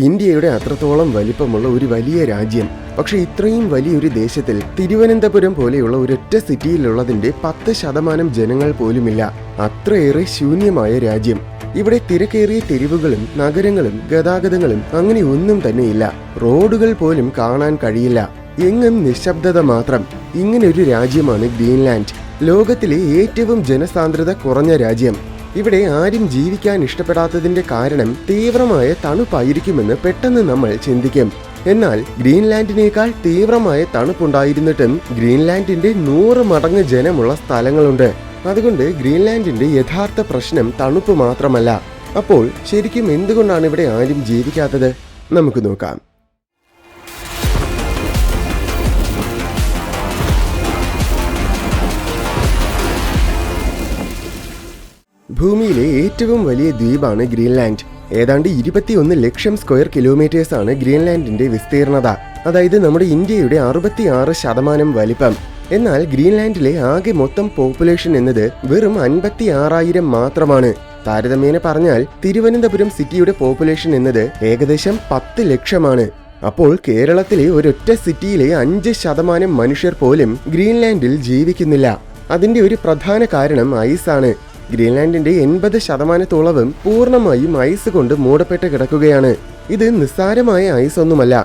ഇന്ത്യയുടെ അത്രത്തോളം വലിപ്പമുള്ള ഒരു വലിയ രാജ്യം. പക്ഷെ ഇത്രയും വലിയൊരു ദേശത്തിൽ തിരുവനന്തപുരം പോലെയുള്ള ഒരൊറ്റ സിറ്റിയിലുള്ളതിന്റെ 10% ജനങ്ങൾ പോലുമില്ല. അത്രയേറെ ശൂന്യമായ രാജ്യം. ഇവിടെ തിരക്കേറിയ തെരുവുകളും നഗരങ്ങളും ഗതാഗതങ്ങളും അങ്ങനെ ഒന്നും തന്നെയില്ല. റോഡുകൾ പോലും കാണാൻ കഴിയില്ല. എങ്ങും നിശബ്ദത മാത്രം. ഇങ്ങനൊരു രാജ്യമാണ് ഗ്രീൻലാൻഡ്. ലോകത്തിലെ ഏറ്റവും ജനസാന്ദ്രത കുറഞ്ഞ രാജ്യം. ഇവിടെ ആരും ജീവിക്കാൻ ഇഷ്ടപ്പെടാത്തതിന്റെ കാരണം തീവ്രമായ തണുപ്പായിരിക്കുമെന്ന് പെട്ടെന്ന് നമ്മൾ ചിന്തിക്കും. എന്നാൽ ഗ്രീൻലാൻഡിനേക്കാൾ തീവ്രമായ തണുപ്പുണ്ടായിരുന്നിട്ടും ഗ്രീൻലാൻഡിന്റെ 100 മടങ്ങ് ജനമുള്ള സ്ഥലങ്ങളുണ്ട്. അതുകൊണ്ട് ഗ്രീൻലാൻഡിന്റെ യഥാർത്ഥ പ്രശ്നം തണുപ്പ് മാത്രമല്ല. അപ്പോൾ ശരിക്കും എന്തുകൊണ്ടാണ് ഇവിടെ ആരും ജീവിക്കാത്തത്? നമുക്ക് നോക്കാം. ഭൂമിയിലെ ഏറ്റവും വലിയ ദ്വീപാണ് ഗ്രീൻലാൻഡ്. ഏതാണ്ട് 21 ലക്ഷം സ്ക്വയർ കിലോമീറ്റേഴ്സ് ആണ് ഗ്രീൻലാൻഡിന്റെ വിസ്തീർണത. അതായത് നമ്മുടെ ഇന്ത്യയുടെ 66% വലിപ്പം. എന്നാൽ ഗ്രീൻലാൻഡിലെ ആകെ മൊത്തം പോപ്പുലേഷൻ എന്നത് വെറും 56,000 മാത്രമാണ്. താരതമ്യേന പറഞ്ഞാൽ തിരുവനന്തപുരം സിറ്റിയുടെ പോപ്പുലേഷൻ എന്നത് ഏകദേശം 10 ലക്ഷമാണ്. അപ്പോൾ കേരളത്തിലെ ഒരൊറ്റ സിറ്റിയിലെ 5% മനുഷ്യർ പോലും ഗ്രീൻലാൻഡിൽ ജീവിക്കുന്നില്ല. അതിന്റെ ഒരു പ്രധാന കാരണം ഐസാണ്. ഗ്രീൻലാൻഡിന്റെ 80%-ഓളവും പൂർണ്ണമായും ഐസ് കൊണ്ട് മൂടപ്പെട്ട് കിടക്കുകയാണ്. ഇത് നിസ്സാരമായ ഐസ് ഒന്നുമല്ല.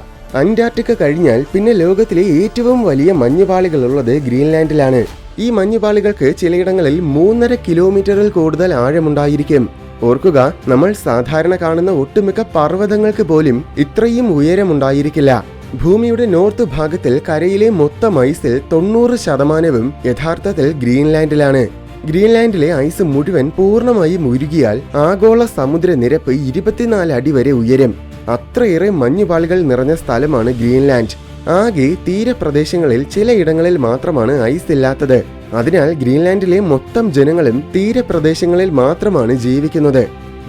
അന്റാർട്ടിക്ക കഴിഞ്ഞാൽ പിന്നെ ലോകത്തിലെ ഏറ്റവും വലിയ മഞ്ഞുപാളികളുള്ളത് ഗ്രീൻലാൻഡിലാണ്. ഈ മഞ്ഞുപാളികൾക്ക് ചിലയിടങ്ങളിൽ 3.5 കിലോമീറ്ററിൽ കൂടുതൽ ആഴമുണ്ടായിരിക്കും. ഓർക്കുക, നമ്മൾ സാധാരണ കാണുന്ന ഒട്ടുമിക്ക പർവ്വതങ്ങൾക്ക് പോലും ഇത്രയും ഉയരമുണ്ടായിരിക്കില്ല. ഭൂമിയുടെ നോർത്ത് ഭാഗത്തിൽ കരയിലെ മൊത്തം ഐസിൽ 90%-വും യഥാർത്ഥത്തിൽ ഗ്രീൻലാൻഡിലാണ്. ഗ്രീൻലാൻഡിലെ ഐസ് മുഴുവൻ പൂർണ്ണമായും ഉരുകിയാൽ ആഗോള സമുദ്രനിരപ്പ് 24 അടി വരെ ഉയരും. അത്രയേറെ മഞ്ഞുപാളികൾ നിറഞ്ഞ സ്ഥലമാണ് ഗ്രീൻലാൻഡ്. ആകെ തീരപ്രദേശങ്ങളിൽ ചിലയിടങ്ങളിൽ മാത്രമാണ് ഐസ് ഇല്ലാത്തത്. അതിനാൽ ഗ്രീൻലാൻഡിലെ മൊത്തം ജനങ്ങളും തീരപ്രദേശങ്ങളിൽ മാത്രമാണ് ജീവിക്കുന്നത്.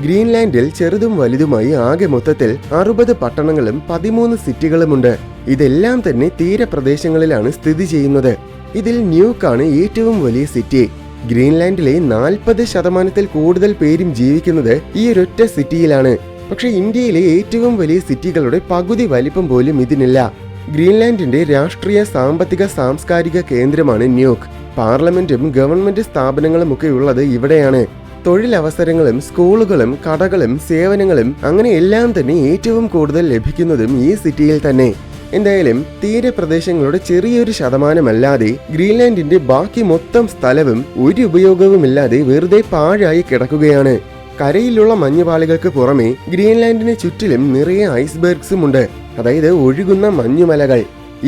ഗ്രീൻലാൻഡിൽ ചെറുതും വലുതുമായി ആകെ മൊത്തത്തിൽ 60 പട്ടണങ്ങളും 13 സിറ്റികളുമുണ്ട്. ഇതെല്ലാം തന്നെ തീരപ്രദേശങ്ങളിലാണ് സ്ഥിതി ചെയ്യുന്നത്. ഇതിൽ ന്യൂക്കാണ് ഏറ്റവും വലിയ സിറ്റി. ഗ്രീൻലാൻഡിലെ 40%-ൽ കൂടുതൽ പേരും ജീവിക്കുന്നത് ഈ ഒരൊറ്റ സിറ്റിയിലാണ്. പക്ഷെ ഇന്ത്യയിലെ ഏറ്റവും വലിയ സിറ്റികളുടെ പകുതി വലിപ്പം പോലും ഇതിനില്ല. ഗ്രീൻലാൻഡിന്റെ രാഷ്ട്രീയ സാമ്പത്തിക സാംസ്കാരിക കേന്ദ്രമാണ് ന്യൂക്ക്. പാർലമെന്റും ഗവൺമെന്റ് സ്ഥാപനങ്ങളും ഒക്കെ ഉള്ളത് ഇവിടെയാണ്. തൊഴിലവസരങ്ങളും സ്കൂളുകളും കടകളും സേവനങ്ങളും അങ്ങനെ എല്ലാം തന്നെ ഏറ്റവും കൂടുതൽ ലഭിക്കുന്നതും ഈ സിറ്റിയിൽ തന്നെ. എന്തായാലും തീരപ്രദേശങ്ങളുടെ ചെറിയൊരു ശതമാനമല്ലാതെ ഗ്രീൻലാൻഡിന്റെ ബാക്കി മൊത്തം സ്ഥലവും ഒരു ഉപയോഗവുമില്ലാതെ വെറുതെ പാഴായി കിടക്കുകയാണ്. കരയിലുള്ള മഞ്ഞുപാളികൾക്ക് പുറമെ ഗ്രീൻലാൻഡിന് ചുറ്റിലും നിറയെ ഐസ്ബർഗ്സും ഉണ്ട്. അതായത് ഒഴുകുന്ന മഞ്ഞുമലകൾ.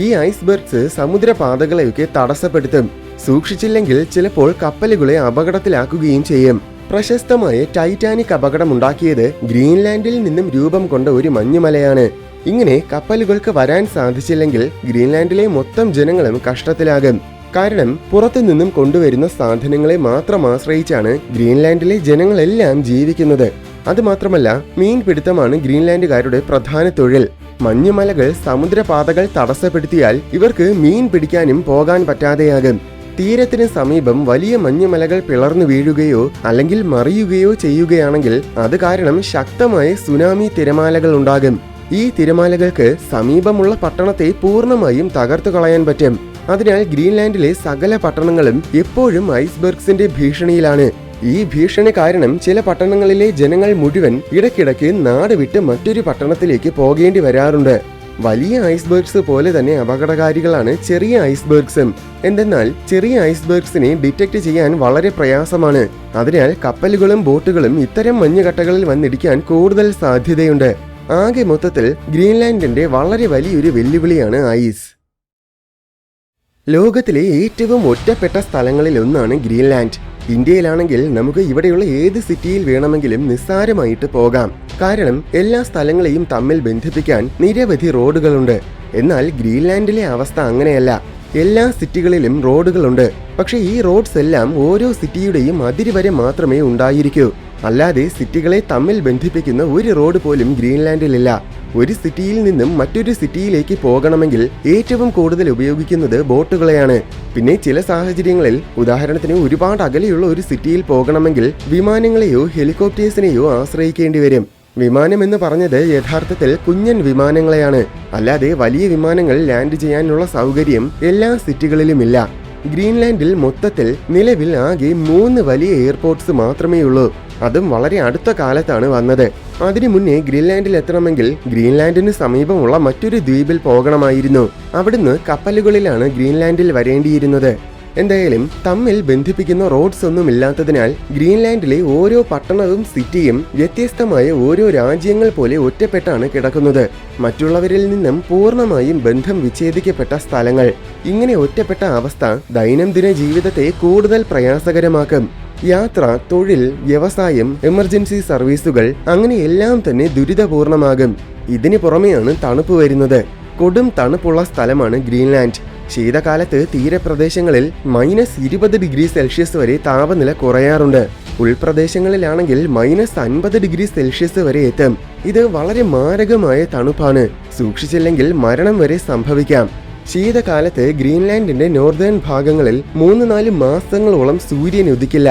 ഈ ഐസ്ബർഗ്സ് സമുദ്രപാതകളെയൊക്കെ തടസ്സപ്പെടുത്തും. സൂക്ഷിച്ചില്ലെങ്കിൽ ചിലപ്പോൾ കപ്പലുകളെ അപകടത്തിലാക്കുകയും ചെയ്യും. പ്രശസ്തമായ ടൈറ്റാനിക് അപകടമുണ്ടാക്കിയത് ഗ്രീൻലാൻഡിൽ നിന്നും രൂപം കൊണ്ട ഒരു മഞ്ഞുമലയാണ്. ഇങ്ങനെ കപ്പലുകൾക്ക് വരാൻ സാധിച്ചില്ലെങ്കിൽ ഗ്രീൻലാൻഡിലെ മൊത്തം ജനങ്ങളും കഷ്ടത്തിലാകും. കാരണം പുറത്തു നിന്നും കൊണ്ടുവരുന്ന സാധനങ്ങളെ മാത്രം ആശ്രയിച്ചാണ് ഗ്രീൻലാൻഡിലെ ജനങ്ങളെല്ലാം ജീവിക്കുന്നത്. അതുമാത്രമല്ല, മീൻപിടുത്തമാണ് ഗ്രീൻലാൻഡുകാരുടെ പ്രധാന തൊഴിൽ. മഞ്ഞുമലകൾ സമുദ്രപാതകൾ തടസ്സപ്പെടുത്തിയാൽ ഇവർക്ക് മീൻ പിടിക്കാനും പോകാൻ പറ്റാതെയാകും. തീരത്തിന് സമീപം വലിയ മഞ്ഞുമലകൾ പിളർന്നു വീഴുകയോ അല്ലെങ്കിൽ മറിയുകയോ ചെയ്യുകയാണെങ്കിൽ അത് കാരണം ശക്തമായ സുനാമി തിരമാലകൾ ഉണ്ടാകും. ഈ തിരമാലകൾക്ക് സമീപമുള്ള പട്ടണത്തെ പൂർണ്ണമായും തകർത്തു കളയാൻ പറ്റും. അതിനാൽ ഗ്രീൻലാൻഡിലെ സകല പട്ടണങ്ങളും എപ്പോഴും ഐസ്ബർഗ്സിന്റെ ഭീഷണിയിലാണ്. ഈ ഭീഷണി കാരണം ചില പട്ടണങ്ങളിലെ ജനങ്ങൾ മുഴുവൻ ഇടയ്ക്കിടയ്ക്ക് നാട് വിട്ട് മറ്റൊരു പട്ടണത്തിലേക്ക് പോകേണ്ടി വരാറുണ്ട്. വലിയ ഐസ്ബർഗ്സ് പോലെ തന്നെ അപകടകാരികളാണ് ചെറിയ ഐസ്ബർഗ്സും. എന്തെന്നാൽ ചെറിയ ഐസ്ബർഗ്സിനെ ഡിറ്റക്ട് ചെയ്യാൻ വളരെ പ്രയാസമാണ്. അതിനാൽ കപ്പലുകളും ബോട്ടുകളും ഇത്തരം മഞ്ഞുകട്ടകളിൽ വന്നിടിക്കാൻ കൂടുതൽ സാധ്യതയുണ്ട്. ആകെ മൊത്തത്തിൽ ഗ്രീൻലാൻഡിന്റെ വളരെ വലിയൊരു വെല്ലുവിളിയാണ് ഐസ്. ലോകത്തിലെ ഏറ്റവും ഒറ്റപ്പെട്ട സ്ഥലങ്ങളിൽ ഒന്നാണ് ഗ്രീൻലാൻഡ്. ഇന്ത്യയിലാണെങ്കിൽ നമുക്ക് ഇവിടെയുള്ള ഏത് സിറ്റിയിൽ വേണമെങ്കിലും നിസ്സാരമായിട്ട് പോകാം. കാരണം എല്ലാ സ്ഥലങ്ങളെയും തമ്മിൽ ബന്ധിപ്പിക്കാൻ നിരവധി റോഡുകളുണ്ട്. എന്നാൽ ഗ്രീൻലാൻഡിലെ അവസ്ഥ അങ്ങനെയല്ല. എല്ലാ സിറ്റികളിലും റോഡുകളുണ്ട്. പക്ഷെ ഈ റോഡ്സ് എല്ലാം ഓരോ സിറ്റിയുടെയും അതിര് വരെ മാത്രമേ ഉണ്ടായിരിക്കൂ. അല്ലാതെ സിറ്റികളെ തമ്മിൽ ബന്ധിപ്പിക്കുന്ന ഒരു റോഡ് പോലും ഗ്രീൻലാൻഡിലില്ല. ഒരു സിറ്റിയിൽ നിന്നും മറ്റൊരു സിറ്റിയിലേക്ക് പോകണമെങ്കിൽ ഏറ്റവും കൂടുതൽ ഉപയോഗിക്കുന്നത് ബോട്ടുകളെയാണ്. പിന്നെ ചില സാഹചര്യങ്ങളിൽ, ഉദാഹരണത്തിന് ഒരുപാട് അകലെയുള്ള ഒരു സിറ്റിയിൽ പോകണമെങ്കിൽ വിമാനങ്ങളെയോ ഹെലികോപ്റ്റേഴ്സിനെയോ ആശ്രയിക്കേണ്ടി വരും. വിമാനം എന്ന് പറഞ്ഞത് യഥാർത്ഥത്തിൽ കുഞ്ഞൻ വിമാനങ്ങളെയാണ്, അല്ലാതെ വലിയ വിമാനങ്ങൾ ലാൻഡ് ചെയ്യാനുള്ള സൗകര്യം എല്ലാ സിറ്റികളിലുമില്ല. ഗ്രീൻലാൻഡിൽ മൊത്തത്തിൽ നിലവിൽ ആകെ 3 വലിയ എയർപോർട്ട്സ് മാത്രമേ ഉള്ളൂ. അതും വളരെ അടുത്ത കാലത്താണ് വന്നത്. അതിനു മുന്നേ ഗ്രീൻലാൻഡിൽ എത്തണമെങ്കിൽ ഗ്രീൻലാൻഡിന് സമീപമുള്ള മറ്റൊരു ദ്വീപിൽ പോകണമായിരുന്നു. അവിടുന്ന് കപ്പലുകളിലാണ് ഗ്രീൻലാൻഡിൽ വരേണ്ടിയിരുന്നത്. എന്തായാലും തമ്മിൽ ബന്ധിപ്പിക്കുന്ന റോഡ്സ് ഒന്നും ഇല്ലാത്തതിനാൽ ഗ്രീൻലാൻഡിലെ ഓരോ പട്ടണവും സിറ്റിയും വ്യത്യസ്തമായ ഓരോ രാജ്യങ്ങൾ പോലെ ഒറ്റപ്പെട്ടാണ് കിടക്കുന്നത്. മറ്റുള്ളവരിൽ നിന്നും പൂർണ്ണമായും ബന്ധം വിച്ഛേദിക്കപ്പെട്ട സ്ഥലങ്ങൾ. ഇങ്ങനെ ഒറ്റപ്പെട്ട അവസ്ഥ ദൈനംദിന ജീവിതത്തെ കൂടുതൽ പ്രയാസകരമാക്കും. യാത്ര, തൊഴിൽ, വ്യവസായം, എമർജൻസി സർവീസുകൾ അങ്ങനെ എല്ലാം തന്നെ ദുരിതപൂർണമാകും. ഇതിന് പുറമെയാണ് തണുപ്പ് വരുന്നത്. കൊടും തണുപ്പുള്ള സ്ഥലമാണ് ഗ്രീൻലാൻഡ്. ശീതകാലത്ത് തീരപ്രദേശങ്ങളിൽ -20°C വരെ താപനില കുറയാറുണ്ട്. ഉൾപ്രദേശങ്ങളിലാണെങ്കിൽ -50°C വരെ എത്തും. ഇത് വളരെ മാരകമായ തണുപ്പാണ്. സൂക്ഷിച്ചില്ലെങ്കിൽ മരണം വരെ സംഭവിക്കാം. ശീതകാലത്ത് ഗ്രീൻലാൻഡിന്റെ നോർത്തേൺ ഭാഗങ്ങളിൽ 3-4 മാസങ്ങളോളം സൂര്യൻ ഉദിക്കില്ല.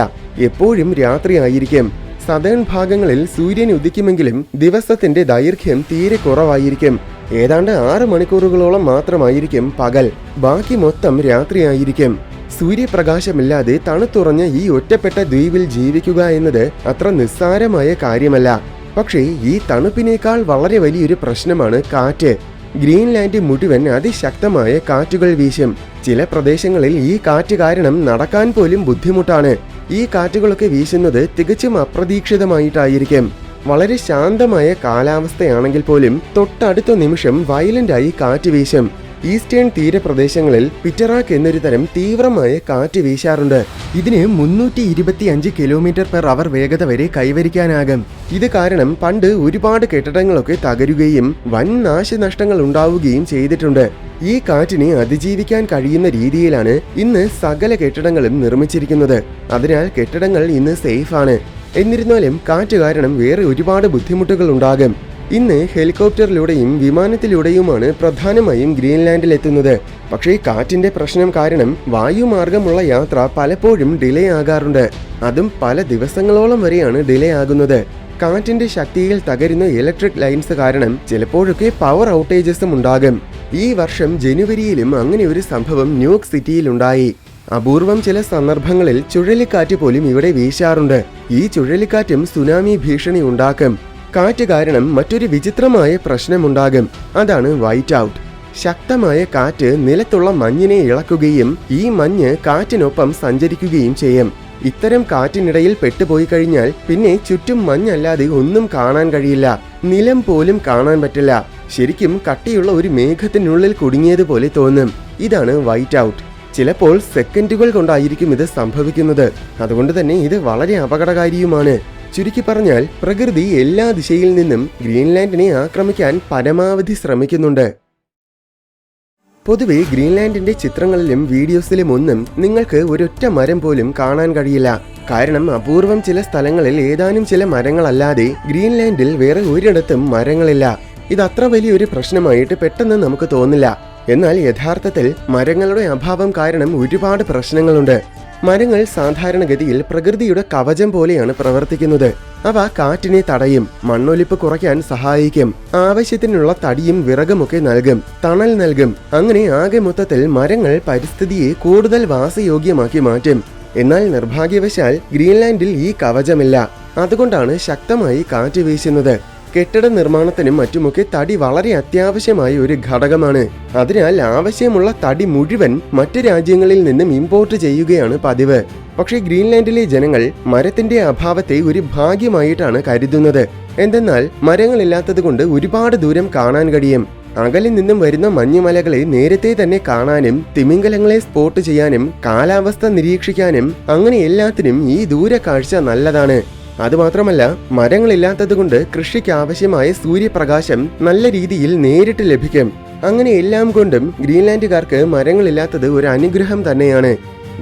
എപ്പോഴും രാത്രിയായിരിക്കും. സദേൺ ഭാഗങ്ങളിൽ സൂര്യൻ ഉദിക്കുമെങ്കിലും ദിവസത്തിന്റെ ദൈർഘ്യം തീരെ കുറവായിരിക്കും. ഏതാണ്ട് 6 മണിക്കൂറുകളോളം മാത്രമായിരിക്കും പകൽ. ബാക്കി മൊത്തം രാത്രിയായിരിക്കും. സൂര്യപ്രകാശമില്ലാതെ തണുത്തുറഞ്ഞ ഈ ഒറ്റപ്പെട്ട ദ്വീപിൽ ജീവിക്കുക എന്നത് അത്ര നിസ്സാരമായ കാര്യമല്ല. പക്ഷേ ഈ തണുപ്പിനേക്കാൾ വളരെ വലിയൊരു പ്രശ്നമാണ് കാറ്റ്. ഗ്രീൻലാൻഡ് മുഴുവൻ അതിശക്തമായ കാറ്റുകൾ വീശും. ചില പ്രദേശങ്ങളിൽ ഈ കാറ്റ് കാരണം നടക്കാൻ പോലും ബുദ്ധിമുട്ടാണ്. ഈ കാറ്റുകളൊക്കെ വീശുന്നത് തികച്ചും അപ്രതീക്ഷിതമായിട്ടായിരിക്കും. വളരെ ശാന്തമായ കാലാവസ്ഥയാണെങ്കിൽ പോലും തൊട്ടടുത്ത നിമിഷം വയലന്റായി കാറ്റ് വീശും. ഈസ്റ്റേൺ തീരപ്രദേശങ്ങളിൽ പിറ്ററാക്ക് എന്നൊരു തരം തീവ്രമായ കാറ്റ് വീശാറുണ്ട്. ഇതിന് 325 km/h വേഗത വരെ കൈവരിക്കാനാകും. ഇത് കാരണം പണ്ട് ഒരുപാട് കെട്ടിടങ്ങളൊക്കെ തകരുകയും വൻ നാശനഷ്ടങ്ങൾ ഉണ്ടാവുകയും ചെയ്തിട്ടുണ്ട്. ഈ കാറ്റിനെ അതിജീവിക്കാൻ കഴിയുന്ന രീതിയിലാണ് ഇന്ന് സകല കെട്ടിടങ്ങളും നിർമ്മിച്ചിരിക്കുന്നത്. അതിനാൽ കെട്ടിടങ്ങൾ ഇന്ന് സേഫാണ്. എന്നിരുന്നാലും കാറ്റ് കാരണം വേറെ ഒരുപാട് ബുദ്ധിമുട്ടുകൾ ഉണ്ടാകും. ഇന്ന് ഹെലികോപ്റ്ററിലൂടെയും വിമാനത്തിലൂടെയുമാണ് പ്രധാനമായും ഗ്രീൻലാൻഡിൽ എത്തുന്നത്. പക്ഷേ കാറ്റിന്റെ പ്രശ്നം കാരണം വായുമാർഗമുള്ള യാത്ര പലപ്പോഴും ഡിലേ ആകാറുണ്ട്. അതും പല ദിവസങ്ങളോളം വരെയാണ് ഡിലേ ആകുന്നത്. കാറ്റിന്റെ ശക്തിയിൽ തകരുന്ന ഇലക്ട്രിക് ലൈൻസ് കാരണം ചിലപ്പോഴൊക്കെ പവർ ഔട്ടേജസും ഉണ്ടാകും. ഈ വർഷം ജനുവരിയിലും അങ്ങനെ ഒരു സംഭവം ന്യൂയോർക്ക് സിറ്റിയിലുണ്ടായി. അപൂർവം ചില സന്ദർഭങ്ങളിൽ ചുഴലിക്കാറ്റ് പോലും ഇവിടെ വീശാറുണ്ട്. ഈ ചുഴലിക്കാറ്റും സുനാമി ഭീഷണി ഉണ്ടാക്കും. കാറ്റ് കാരണം മറ്റൊരു വിചിത്രമായ പ്രശ്നമുണ്ടാകും. അതാണ് വൈറ്റ് ഔട്ട്. ശക്തമായ കാറ്റ് നിലത്തുള്ള മഞ്ഞിനെ ഇളക്കുകയും ഈ മഞ്ഞ് കാറ്റിനൊപ്പം സഞ്ചരിക്കുകയും ചെയ്യും. ഇത്തരം കാറ്റിനിടയിൽ പെട്ടുപോയി കഴിഞ്ഞാൽ പിന്നെ ചുറ്റും മഞ്ഞല്ലാതെ ഒന്നും കാണാൻ കഴിയില്ല. നിലം പോലും കാണാൻ പറ്റില്ല. ശരിക്കും കട്ടിയുള്ള ഒരു മേഘത്തിനുള്ളിൽ കുടുങ്ങിയതുപോലെ തോന്നും. ഇതാണ് വൈറ്റ് ഔട്ട്. ചിലപ്പോൾ സെക്കൻഡുകൾ കൊണ്ടായിരിക്കും ഇത് സംഭവിക്കുന്നത്. അതുകൊണ്ട് തന്നെ ഇത് വളരെ അപകടകാരിയുമാണ്. ചുരുക്കി പറഞ്ഞാൽ പ്രകൃതി എല്ലാ ദിശയിൽ നിന്നും ഗ്രീൻലാൻഡിനെ ആക്രമിക്കാൻ പരമാവധി ശ്രമിക്കുന്നുണ്ട്. പൊതുവെ ഗ്രീൻലാൻഡിന്റെ ചിത്രങ്ങളിലും വീഡിയോസിലും ഒന്നും നിങ്ങൾക്ക് ഒരൊറ്റ മരം പോലും കാണാൻ കഴിയില്ല. കാരണം അപൂർവം ചില സ്ഥലങ്ങളിൽ ഏതാനും ചില മരങ്ങളല്ലാതെ ഗ്രീൻലാൻഡിൽ വേറെ ഒരിടത്തും മരങ്ങളില്ല. ഇത് അത്ര വലിയൊരു പ്രശ്നമായിട്ട് പെട്ടെന്ന് നമുക്ക് തോന്നില്ല. എന്നാൽ യഥാർത്ഥത്തിൽ മരങ്ങളുടെ അഭാവം കാരണം ഒരുപാട് പ്രശ്നങ്ങളുണ്ട്. മരങ്ങൾ സാധാരണഗതിയിൽ പ്രകൃതിയുടെ കവചം പോലെയാണ് പ്രവർത്തിക്കുന്നത്. അവ കാറ്റിനെ തടയും, മണ്ണൊലിപ്പ് കുറയ്ക്കാൻ സഹായിക്കും, ആവശ്യത്തിനുള്ള തടിയും വിറകുമൊക്കെ നൽകും, തണൽ നൽകും. അങ്ങനെ ആകെ മൊത്തത്തിൽ മരങ്ങൾ പരിസ്ഥിതിയെ കൂടുതൽ വാസയോഗ്യമാക്കി മാറ്റും. എന്നാൽ നിർഭാഗ്യവശാൽ ഗ്രീൻലാൻഡിൽ ഈ കവചമില്ല. അതുകൊണ്ടാണ് ശക്തമായി കാറ്റ് വീശുന്നത്. കെട്ടിട നിർമ്മാണത്തിനും മറ്റുമൊക്കെ തടി വളരെ അത്യാവശ്യമായ ഒരു ഘടകമാണ്. അതിനാൽ ആവശ്യമുള്ള തടി മുഴുവൻ മറ്റു രാജ്യങ്ങളിൽ നിന്നും ഇമ്പോർട്ട് ചെയ്യുകയാണ് പതിവ്. പക്ഷേ ഗ്രീൻലാൻഡിലെ ജനങ്ങൾ മരത്തിന്റെ അഭാവത്തെ ഒരു ഭാഗ്യമായിട്ടാണ് കരുതുന്നത്. എന്തെന്നാൽ മരങ്ങളില്ലാത്തത് കൊണ്ട് ഒരുപാട് ദൂരം കാണാൻ കഴിയും. അകലിൽ നിന്നും വരുന്ന മഞ്ഞുമലകളെ നേരത്തെ തന്നെ കാണാനും തിമിംഗലങ്ങളെ സ്പോട്ട് ചെയ്യാനും കാലാവസ്ഥ നിരീക്ഷിക്കാനും അങ്ങനെ എല്ലാത്തിനും ഈ ദൂരക്കാഴ്ച നല്ലതാണ്. അതുമാത്രമല്ല മരങ്ങളില്ലാത്തതുകൊണ്ട് കൃഷിക്ക് ആവശ്യമായ സൂര്യപ്രകാശം നല്ല രീതിയിൽ നേരിട്ട് ലഭിക്കും. അങ്ങനെ എല്ലാം കൊണ്ടും ഗ്രീൻലാൻഡുകാർക്ക് മരങ്ങളില്ലാത്തത് ഒരു അനുഗ്രഹം തന്നെയാണ്.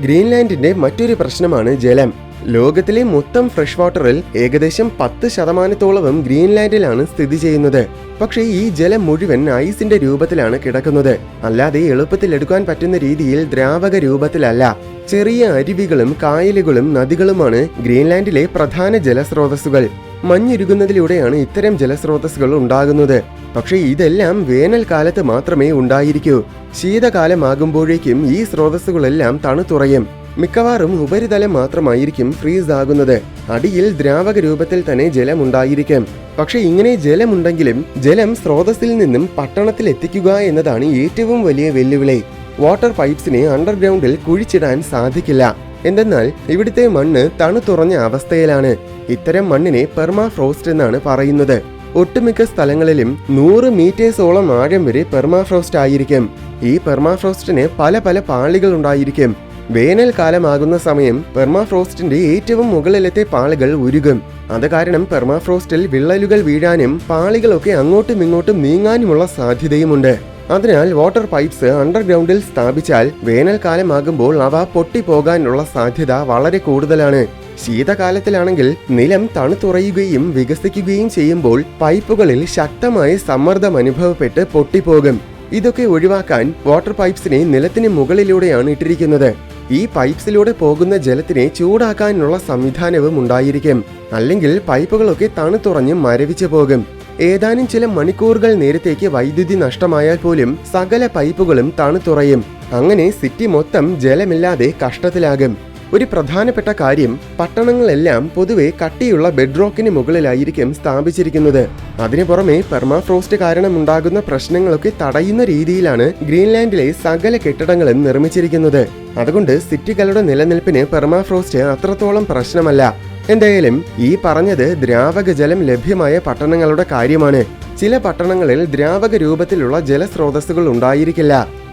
ഗ്രീൻലാൻഡിന്റെ മറ്റൊരു പ്രശ്നമാണ് ജലം. ലോകത്തിലെ മൊത്തം ഫ്രഷ് വാട്ടറിൽ ഏകദേശം 10% ഗ്രീൻലാൻഡിലാണ് സ്ഥിതി ചെയ്യുന്നത്. പക്ഷേ ഈ ജലം മുഴുവൻ ഐസിന്റെ രൂപത്തിലാണ് കിടക്കുന്നത്. അല്ലാതെ എളുപ്പത്തിൽ എടുക്കാൻ പറ്റുന്ന രീതിയിൽ ദ്രാവക രൂപത്തിലല്ല. ചെറിയ അരുവികളും കായലുകളും നദികളുമാണ് ഗ്രീൻലാൻഡിലെ പ്രധാന ജലസ്രോതസ്സുകൾ. മഞ്ഞുരുകുന്നതിലൂടെയാണ് ഇത്തരം ജലസ്രോതസ്സുകൾ ഉണ്ടാകുന്നത്. പക്ഷേ ഇതെല്ലാം വേനൽക്കാലത്ത് മാത്രമേ ഉണ്ടായിരിക്കൂ. ശീതകാലമാകുമ്പോഴേക്കും ഈ സ്രോതസ്സുകളെല്ലാം തണുത്തുറയും. മിക്കവാറും ഉപരിതലം മാത്രമായിരിക്കും ഫ്രീസ് ആകുന്നത്. അടിയിൽ ദ്രാവക രൂപത്തിൽ തന്നെ ജലമുണ്ടായിരിക്കും. പക്ഷെ ഇങ്ങനെ ജലമുണ്ടെങ്കിലും ജലം സ്രോതസ്സിൽ നിന്നും പട്ടണത്തിൽ എത്തിക്കുക എന്നതാണ് ഏറ്റവും വലിയ വെല്ലുവിളി. വാട്ടർ പൈപ്സിനെ അണ്ടർഗ്രൗണ്ടിൽ കുഴിച്ചിടാൻ സാധിക്കില്ല. എന്തെന്നാൽ ഇവിടുത്തെ മണ്ണ് തണുത്തുറഞ്ഞ അവസ്ഥയിലാണ്. ഇത്തരം മണ്ണിനെ പെർമാഫ്രോസ്റ്റ് എന്നാണ് പറയുന്നത്. ഒട്ടുമിക്ക സ്ഥലങ്ങളിലും 100 മീറ്റേഴ്സോളം ആഴം വരെ പെർമാഫ്രോസ്റ്റ് ആയിരിക്കും. ഈ പെർമാഫ്രോസ്റ്റിന് പല പല പാളികൾ ഉണ്ടായിരിക്കും. വേനൽക്കാലമാകുന്ന സമയം പെർമാഫ്രോസ്റ്റിന്റെ ഏറ്റവും മുകളിലത്തെ പാളികൾ ഉരുകും. അത് കാരണം പെർമാഫ്രോസ്റ്റിൽ വിള്ളലുകൾ വീഴാനും പാളികളൊക്കെ അങ്ങോട്ടും ഇങ്ങോട്ടും നീങ്ങാനുമുള്ള സാധ്യതയുമുണ്ട്. അതിനാൽ വാട്ടർ പൈപ്സ് അണ്ടർഗ്രൗണ്ടിൽ സ്ഥാപിച്ചാൽ വേനൽക്കാലമാകുമ്പോൾ അവ പൊട്ടിപ്പോകാനുള്ള സാധ്യത വളരെ കൂടുതലാണ്. ശീതകാലത്തിലാണെങ്കിൽ നിലം തണുത്തുറയുകയും വികസിക്കുകയും ചെയ്യുമ്പോൾ പൈപ്പുകളിൽ ശക്തമായ സമ്മർദ്ദം അനുഭവപ്പെട്ട് പൊട്ടിപ്പോകും. ഇതൊക്കെ ഒഴിവാക്കാൻ വാട്ടർ പൈപ്സിനെ നിലത്തിന് മുകളിലൂടെയാണ് ഇട്ടിരിക്കുന്നത്. ഈ പൈപ്സിലൂടെ പോകുന്ന ജലത്തിനെ ചൂടാക്കാനുള്ള സംവിധാനവും ഉണ്ടായിരിക്കും. അല്ലെങ്കിൽ പൈപ്പുകളൊക്കെ തണുത്തുറഞ്ഞ് മരവിച്ചു പോകും. ഏതാനും ചില മണിക്കൂറുകൾ നേരത്തേക്ക് വൈദ്യുതി നഷ്ടമായാൽ പോലും സകല പൈപ്പുകളും തണുത്തുറയും. അങ്ങനെ സിറ്റി മൊത്തം ജലമില്ലാതെ കഷ്ടത്തിലാകും. ഒരു പ്രധാനപ്പെട്ട കാര്യം, പട്ടണങ്ങളെല്ലാം പൊതുവെ കട്ടിയുള്ള ബെഡ്റോക്കിന് മുകളിലായിരിക്കും സ്ഥാപിച്ചിരിക്കുന്നത്. അതിനു പുറമെ പെർമാഫ്രോസ്റ്റ് കാരണം ഉണ്ടാകുന്ന പ്രശ്നങ്ങളൊക്കെ തടയുന്ന രീതിയിലാണ് ഗ്രീൻലാൻഡിലെ സകല കെട്ടിടങ്ങളും നിർമ്മിച്ചിരിക്കുന്നത്. അതുകൊണ്ട് സിറ്റികളുടെ നിലനിൽപ്പിന് പെർമാഫ്രോസ്റ്റ് അത്രത്തോളം പ്രശ്നമല്ല. എന്തായാലും ഈ പറഞ്ഞത് ദ്രാവക ജലം ലഭ്യമായ പട്ടണങ്ങളുടെ കാര്യമാണ്. ചില പട്ടണങ്ങളിൽ ദ്രാവക രൂപത്തിലുള്ള ജലസ്രോതസ്സുകൾ ഉണ്ടായിരിക്കില്ല.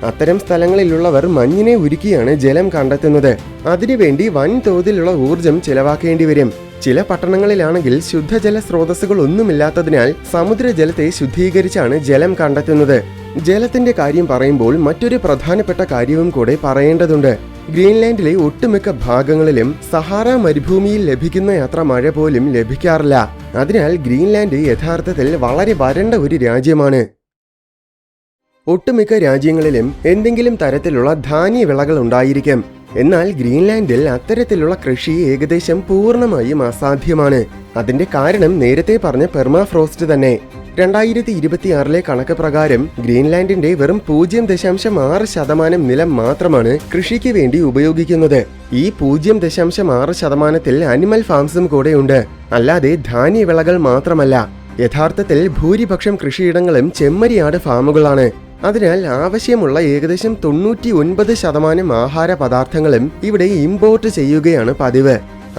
അത്തരം സ്ഥലങ്ങളിലുള്ളവർ മഞ്ഞിനെ ഉരുക്കിയാണ് ജലം കണ്ടെത്തുന്നത്. അതിനുവേണ്ടി വൻതോതിലുള്ള ഊർജം ചെലവാക്കേണ്ടി വരും. ചില പട്ടണങ്ങളിലാണെങ്കിൽ ശുദ്ധജല സ്രോതസ്സുകൾ ഒന്നുമില്ലാത്തതിനാൽ സമുദ്രജലത്തെ ശുദ്ധീകരിച്ചാണ് ജലം കണ്ടെത്തുന്നത്. ജലത്തിന്റെ കാര്യം പറയുമ്പോൾ മറ്റൊരു പ്രധാനപ്പെട്ട കാര്യവും കൂടെ പറയേണ്ടതുണ്ട്. ഗ്രീൻലാൻഡിലെ ഒട്ടുമിക്ക ഭാഗങ്ങളിലും സഹാറ മരുഭൂമിയിൽ ലഭിക്കുന്ന അത്ര മഴ പോലും ലഭിക്കാറില്ല. അതിനാൽ ഗ്രീൻലാൻഡ് യഥാർത്ഥത്തിൽ വളരെ വരണ്ട ഒരു രാജ്യമാണ്. ഒട്ടുമിക്ക രാജ്യങ്ങളിലും എന്തെങ്കിലും തരത്തിലുള്ള ധാന്യവിളകൾ ഉണ്ടായിരിക്കും. എന്നാൽ ഗ്രീൻലാൻഡിൽ അത്തരത്തിലുള്ള കൃഷി ഏകദേശം പൂർണ്ണമായും അസാധ്യമാണ്. അതിന്റെ കാരണം നേരത്തെ പറഞ്ഞ പെർമാഫ്രോസ്റ്റ് തന്നെ. 2026 കണക്ക് പ്രകാരം ഗ്രീൻലാൻഡിന്റെ വെറും 0.6% നിലം മാത്രമാണ് കൃഷിക്ക് വേണ്ടി ഉപയോഗിക്കുന്നത്. ഈ 0.6%-ൽ അനിമൽ ഫാംസും കൂടെയുണ്ട്. അല്ലാതെ ധാന്യവിളകൾ മാത്രമല്ല. യഥാർത്ഥത്തിൽ ഭൂരിപക്ഷം കൃഷിയിടങ്ങളും ചെമ്മരിയാട് ഫാമുകളാണ്. അതിനാൽ ആവശ്യമുള്ള ഏകദേശം 99% ആഹാര പദാർത്ഥങ്ങളും ഇവിടെ ഇമ്പോർട്ട് ചെയ്യുകയാണ് പതിവ്.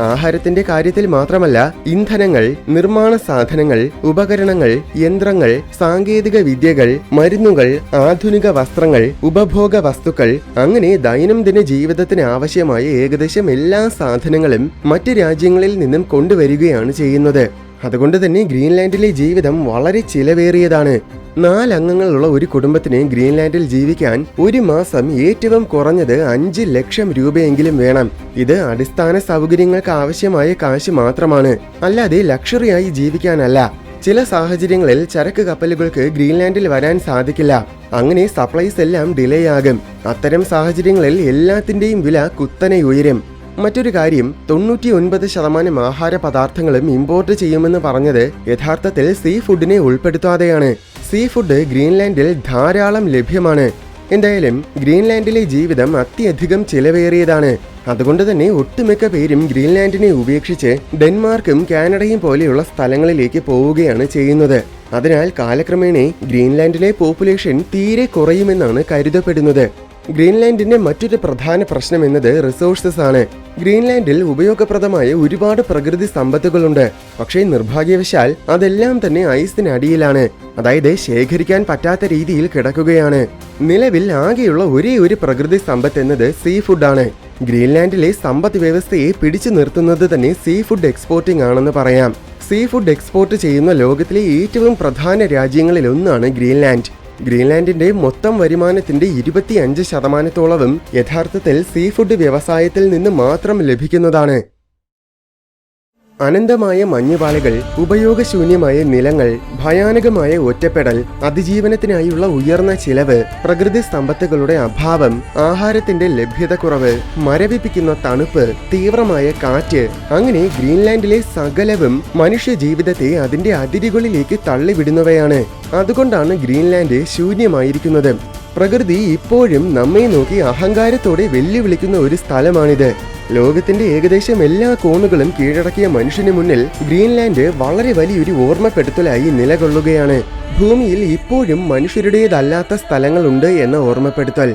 ആഹാരത്തിന്റെ കാര്യത്തിൽ മാത്രമല്ല, ഇന്ധനങ്ങൾ, നിർമ്മാണ സാധനങ്ങൾ, ഉപകരണങ്ങൾ, യന്ത്രങ്ങൾ, സാങ്കേതിക വിദ്യകൾ, മരുന്നുകൾ, ആധുനിക വസ്ത്രങ്ങൾ, ഉപഭോഗ വസ്തുക്കൾ, അങ്ങനെ ദൈനംദിന ജീവിതത്തിന് ആവശ്യമായ ഏകദേശം എല്ലാ സാധനങ്ങളും മറ്റ് രാജ്യങ്ങളിൽ നിന്നും കൊണ്ടുവരികയാണ് ചെയ്യുന്നത്. അതുകൊണ്ട് തന്നെ ഗ്രീൻലാൻഡിലെ ജീവിതം വളരെ ചിലവേറിയതാണ്. 4 അംഗങ്ങളുള്ള ഒരു കുടുംബത്തിന് ഗ്രീൻലാൻഡിൽ ജീവിക്കാൻ ഒരു മാസം ഏറ്റവും കുറഞ്ഞത് 5 ലക്ഷം രൂപയെങ്കിലും വേണം. ഇത് അടിസ്ഥാന സൗകര്യങ്ങൾക്ക് ആവശ്യമായ കാശ് മാത്രമാണ്, അല്ലാതെ ലക്ഷറിയായി ജീവിക്കാനല്ല. ചില സാഹചര്യങ്ങളിൽ ചരക്ക് കപ്പലുകൾക്ക് ഗ്രീൻലാൻഡിൽ വരാൻ സാധിക്കില്ല. അങ്ങനെ സപ്ലൈസ് എല്ലാം ഡിലേ ആകും. അത്തരം സാഹചര്യങ്ങളിൽ എല്ലാത്തിന്റെയും വില കുത്തനെ ഉയരും. മറ്റൊരു കാര്യം, 99% ആഹാര പദാർത്ഥങ്ങളും ഇമ്പോർട്ട് ചെയ്യുമെന്ന് പറഞ്ഞത് യഥാർത്ഥത്തിൽ സീ ഫുഡിനെ ഉൾപ്പെടുത്താതെയാണ്. സീ ഫുഡ് ഗ്രീൻലാൻഡിൽ ധാരാളം ലഭ്യമാണ്. എന്തായാലും ഗ്രീൻലാൻഡിലെ ജീവിതം അത്യധികം ചിലവേറിയതാണ്. അതുകൊണ്ട് തന്നെ ഒട്ടുമിക്ക പേരും ഗ്രീൻലാൻഡിനെ ഉപേക്ഷിച്ച് ഡെൻമാർക്കും കാനഡയും പോലെയുള്ള സ്ഥലങ്ങളിലേക്ക് പോവുകയാണ് ചെയ്യുന്നത്. അതിനാൽ കാലക്രമേണ ഗ്രീൻലാൻഡിലെ പോപ്പുലേഷൻ തീരെ കുറയുമെന്നാണ് കരുതപ്പെടുന്നത്. ഗ്രീൻലാൻഡിന്റെ മറ്റൊരു പ്രധാന പ്രശ്നം എന്നത് റിസോഴ്സസ് ആണ്. ഗ്രീൻലാൻഡിൽ ഉപയോഗപ്രദമായ ഒരുപാട് പ്രകൃതി സമ്പത്തുകളുണ്ട്. പക്ഷേ നിർഭാഗ്യവശാൽ അതെല്ലാം തന്നെ ഐസിനടിയിലാണ്. അതായത് ശേഖരിക്കാൻ പറ്റാത്ത രീതിയിൽ കിടക്കുകയാണ്. നിലവിൽ ആകെയുള്ള ഒരേ ഒരു പ്രകൃതി സമ്പത്ത് എന്നത് സീ ഫുഡാണ്. ഗ്രീൻലാൻഡിലെ സമ്പദ് വ്യവസ്ഥയെ പിടിച്ചു നിർത്തുന്നത് തന്നെ സീ ഫുഡ് എക്സ്പോർട്ടിംഗ് ആണെന്ന് പറയാം. സീ ഫുഡ് എക്സ്പോർട്ട് ചെയ്യുന്ന ലോകത്തിലെ ഏറ്റവും പ്രധാന രാജ്യങ്ങളിലൊന്നാണ് ഗ്രീൻലാൻഡ്. ഗ്രീൻലാൻഡിന്റെ മൊത്തം വരുമാനത്തിന്റെ 25%-ഓളവും യഥാർത്ഥത്തിൽ സീ ഫുഡ് വ്യവസായത്തിൽ നിന്ന് മാത്രം ലഭിക്കുന്നതാണ്. അനന്തമായ മഞ്ഞുപാളികൾ, ഉപയോഗശൂന്യമായ നിലങ്ങൾ, ഭയാനകമായ ഒറ്റപ്പെടൽ, അതിജീവനത്തിനായുള്ള ഉയർന്ന ചിലവ്, പ്രകൃതി സമ്പത്തുകളുടെ അഭാവം, ആഹാരത്തിന്റെ ലഭ്യതക്കുറവ്, മരവിപ്പിക്കുന്ന തണുപ്പ്, തീവ്രമായ കാറ്റ്, അങ്ങനെ ഗ്രീൻലാൻഡിലെ സകലവും മനുഷ്യ ജീവിതത്തെ അതിന്റെ അതിരുകളിലേക്ക് തള്ളിവിടുന്നവയാണ്. അതുകൊണ്ടാണ് ഗ്രീൻലാൻഡ് ശൂന്യമായിരിക്കുന്നത്. പ്രകൃതി ഇപ്പോഴും നമ്മെ നോക്കി അഹങ്കാരത്തോടെ വെല്ലുവിളിക്കുന്ന ഒരു സ്ഥലമാണിത്. ലോകത്തിന്റെ ഏകദേശം എല്ലാ കോണുകളും കീഴടക്കിയ മനുഷ്യന് മുന്നിൽ ഗ്രീൻലാൻഡ് വളരെ വലിയൊരു ഓർമ്മപ്പെടുത്തലായി നിലകൊള്ളുകയാണ്. ഭൂമിയിൽ ഇപ്പോഴും മനുഷ്യരുടേതല്ലാത്ത സ്ഥലങ്ങളുണ്ട് എന്ന ഓർമ്മപ്പെടുത്തൽ.